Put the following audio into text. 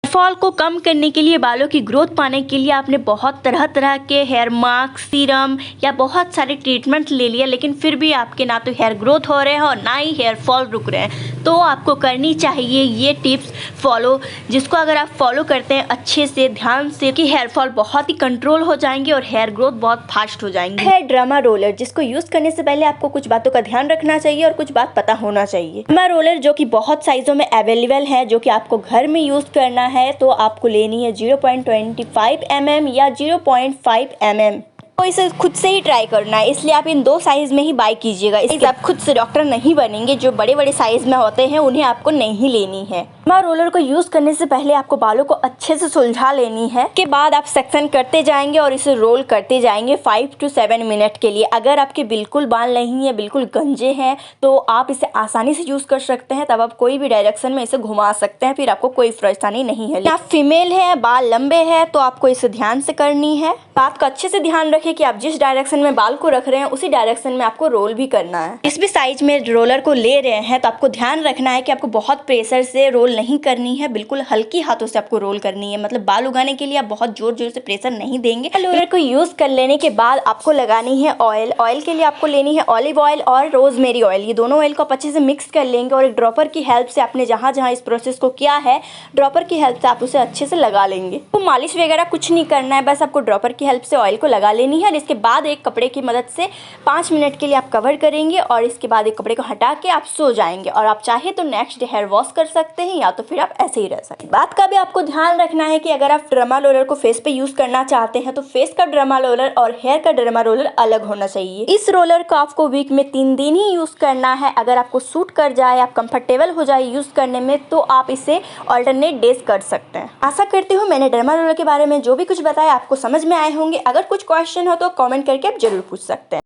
Fall को कम करने के लिए, बालों की ग्रोथ पाने के लिए आपने बहुत तरह तरह के हेयर मास्क, सीरम या बहुत सारे ट्रीटमेंट ले लिया, लेकिन फिर भी आपके ना तो हेयर ग्रोथ हो रहे हैं और ना ही हेयर फॉल रुक रहे हैं। तो आपको करनी चाहिए ये टिप्स फॉलो, जिसको अगर आप फॉलो करते हैं अच्छे से, ध्यान से, कि हेयर फॉल बहुत ही कंट्रोल हो जाएंगे और हेयर ग्रोथ बहुत फास्ट हो जाएंगे। है ड्रामा रोलर, जिसको यूज़ करने से पहले आपको कुछ बातों का ध्यान रखना चाहिए और कुछ बात पता होना चाहिए। ड्रामा रोलर जो कि बहुत साइज़ों में अवेलेबल है, जो कि आपको घर में यूज़ करना है, तो आपको लेनी है 0.25 mm या 0.5 mm। तो इसे खुद से ही ट्राई करना है, इसलिए आप इन 2 साइज़ में ही बाय कीजिएगा। इसलिए आप खुद से डॉक्टर नहीं बनेंगे। जो बड़े बड़े साइज़ में होते हैं उन्हें आपको नहीं लेनी है। ड्रामा रोलर को यूज़ करने से पहले आपको बालों को अच्छे से सुलझा लेनी है। के बाद आप सेक्शन करते जाएंगे और इसे रोल करते जाएंगे 5 to 7 मिनट के लिए। अगर आपके बिल्कुल बाल नहीं है, बिल्कुल गंजे हैं, तो आप इसे आसानी से यूज़ कर सकते हैं। तब आप कोई भी डायरेक्शन में इसे घुमा सकते हैं, फिर आपको कोई परेशानी नहीं है। आप फीमेल हैं, बाल लंबे हैं, तो आपको इसे ध्यान से करनी है। बात का अच्छे से ध्यान रखें कि आप जिस डायरेक्शन में बाल को रख रहे हैं उसी डायरेक्शन में आपको रोल भी करना है। जिस भी साइज में रोलर को ले रहे हैं, तो आपको ध्यान रखना है कि आपको बहुत प्रेशर से रोल नहीं करनी है, बिल्कुल हल्की हाथों से आपको रोल करनी है। मतलब बाल उगाने के लिए आप बहुत जोर जोर से प्रेशर नहीं देंगे। रोलर को यूज कर लेने के बाद आपको लगानी है ऑयल। ऑयल के लिए आपको लेनी है ऑलिव ऑयल और रोजमेरी ऑयल। ये दोनों ऑयल को आप अच्छे से मिक्स कर लेंगे और एक ड्रॉपर की हेल्प से आपने जहाँ जहाँ इस प्रोसेस को किया है, ड्रॉपर की हेल्प से आप उसे अच्छे से लगा लेंगे। तो मालिश वगैरह कुछ नहीं करना है, बस आपको ड्रॉपर की हेल्प से ऑयल को लगा लेनी है। और इसके बाद एक कपड़े की मदद से 5 मिनट के लिए आप कवर करेंगे और इसके बाद एक कपड़े को हटा के आप सो जाएंगे। और आप चाहे तो नेक्स्ट डे हेयर वॉश कर सकते हैं, या तो फिर आप ऐसे ही रह सकते हैं। बात का भी आपको ध्यान रखना है कि अगर आप ड्रामा रोलर को फेस पे यूज करना चाहते हैं, तो फेस का ड्रामा रोलर और हेयर का ड्रामा रोलर अलग होना चाहिए। इस रोलर को आपको वीक में 3 दिन ही यूज करना है। अगर आपको सूट कर जाए, आप कंफर्टेबल हो जाए यूज करने में, तो आप इसे ऑल्टरनेट डेज कर सकते हैं। आशा करती हूँ मैंने ड्रामा रोलर के बारे में जो भी कुछ बताया आपको समझ में आए होंगे। अगर कुछ क्वेश्चन हो तो कमेंट करके आप जरूर पूछ सकते हैं।